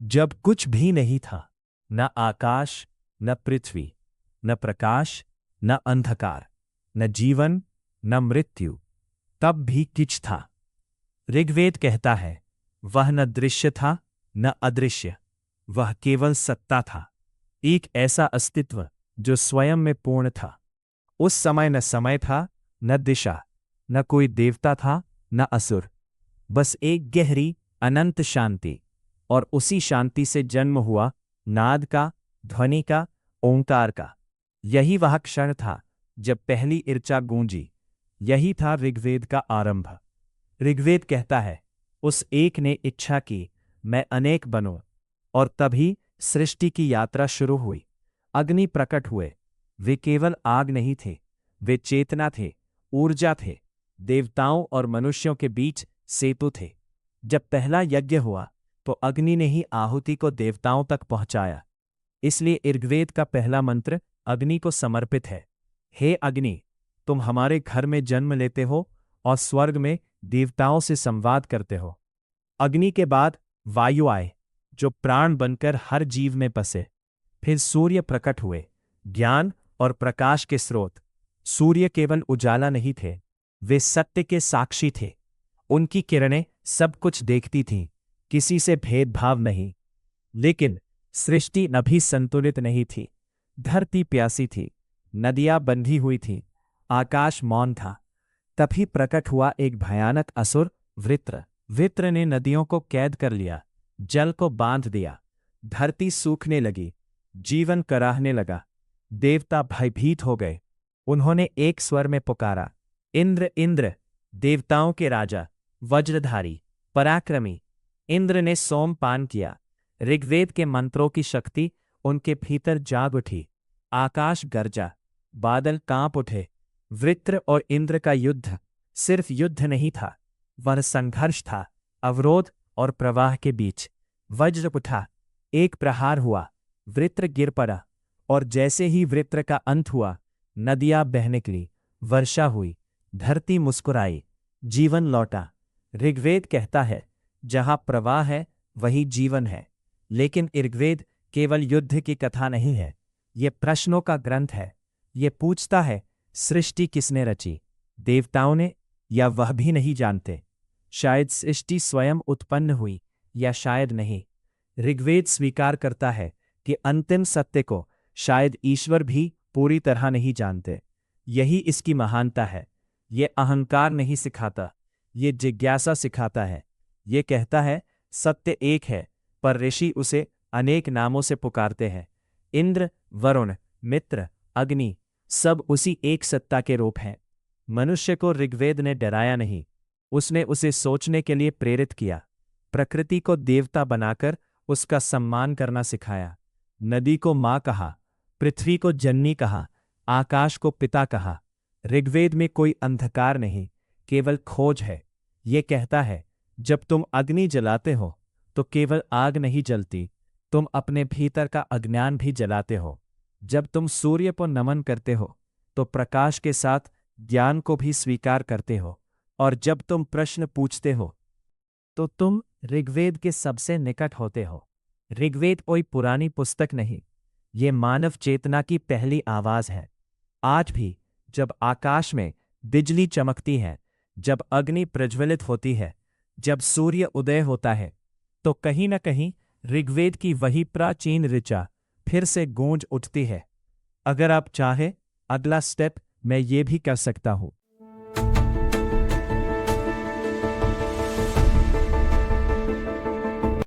जब कुछ भी नहीं था, न आकाश, न पृथ्वी, न प्रकाश, न अंधकार, न जीवन, न मृत्यु, तब भी किछ था। ऋग्वेद कहता है, वह न दृश्य था न अदृश्य, वह केवल सत्ता था, एक ऐसा अस्तित्व जो स्वयं में पूर्ण था। उस समय न समय था, न दिशा, न कोई देवता था, न असुर, बस एक गहरी अनंत शांति। और उसी शांति से जन्म हुआ नाद का, ध्वनि का, ओंकार का। यही वह क्षण था जब पहली ऋचा गूंजी। यही था ऋग्वेद का आरंभ। ऋग्वेद कहता है, उस एक ने इच्छा की, मैं अनेक बनूं, और तभी सृष्टि की यात्रा शुरू हुई। अग्नि प्रकट हुए। वे केवल आग नहीं थे, वे चेतना थे, ऊर्जा थे, देवताओं और मनुष्यों के बीच सेतु थे। जब पहला यज्ञ हुआ तो अग्नि ने ही आहुति को देवताओं तक पहुंचाया। इसलिए ऋग्वेद का पहला मंत्र अग्नि को समर्पित है। हे अग्नि, तुम हमारे घर में जन्म लेते हो और स्वर्ग में देवताओं से संवाद करते हो। अग्नि के बाद वायु आए, जो प्राण बनकर हर जीव में बसे। फिर सूर्य प्रकट हुए, ज्ञान और प्रकाश के स्रोत। सूर्य केवल उजाला नहीं थे, वे सत्य के साक्षी थे। उनकी किरणें सब कुछ देखती थीं, किसी से भेदभाव नहीं। लेकिन सृष्टि अभी संतुलित नहीं थी। धरती प्यासी थी, नदियां बंधी हुई थीं, आकाश मौन था। तभी प्रकट हुआ एक भयानक असुर, वृत्र। वृत्र ने नदियों को कैद कर लिया, जल को बांध दिया। धरती सूखने लगी, जीवन कराहने लगा। देवता भयभीत हो गए। उन्होंने एक स्वर में पुकारा, इंद्र इंद्र, देवताओं के राजा, वज्रधारी, पराक्रमी। इंद्र ने सोमपान किया। ऋग्वेद के मंत्रों की शक्ति उनके भीतर जाग उठी। आकाश गरजा, बादल कांप उठे। वृत्र और इंद्र का युद्ध सिर्फ युद्ध नहीं था, वह संघर्ष था, अवरोध और प्रवाह के बीच। वज्र उठा, एक प्रहार हुआ, वृत्र गिर पड़ा, और जैसे ही वृत्र का अंत हुआ, नदियां बह निकली, वर्षा हुई, धरती मुस्कुराई, जीवन लौटा। ऋग्वेद कहता है, जहां प्रवाह है वही जीवन है। लेकिन ऋग्वेद केवल युद्ध की कथा नहीं है, ये प्रश्नों का ग्रंथ है। ये पूछता है, सृष्टि किसने रची? देवताओं ने, या वह भी नहीं जानते? शायद सृष्टि स्वयं उत्पन्न हुई, या शायद नहीं। ऋग्वेद स्वीकार करता है कि अंतिम सत्य को शायद ईश्वर भी पूरी तरह नहीं जानते। यही इसकी महानता है। ये अहंकार नहीं सिखाता, ये जिज्ञासा सिखाता है। ये कहता है, सत्य एक है, पर ऋषि उसे अनेक नामों से पुकारते हैं। इंद्र, वरुण, मित्र, अग्नि, सब उसी एक सत्ता के रूप हैं। मनुष्य को ऋग्वेद ने डराया नहीं, उसने उसे सोचने के लिए प्रेरित किया। प्रकृति को देवता बनाकर उसका सम्मान करना सिखाया। नदी को माँ कहा, पृथ्वी को जननी कहा, आकाश को पिता कहा। ऋग्वेद में कोई अंधकार नहीं, केवल खोज है। ये कहता है, जब तुम अग्नि जलाते हो तो केवल आग नहीं जलती, तुम अपने भीतर का अज्ञान भी जलाते हो। जब तुम सूर्य को नमन करते हो तो प्रकाश के साथ ज्ञान को भी स्वीकार करते हो। और जब तुम प्रश्न पूछते हो तो तुम ऋग्वेद के सबसे निकट होते हो। ऋग्वेद कोई पुरानी पुस्तक नहीं, ये मानव चेतना की पहली आवाज है। आज भी जब आकाश में बिजली चमकती है, जब अग्नि प्रज्वलित होती है, जब सूर्य उदय होता है, तो कहीं न कहीं ऋग्वेद की वही प्राचीन ऋचा फिर से गूंज उठती है। अगर आप चाहे, अगला स्टेप मैं ये भी कर सकता हूं।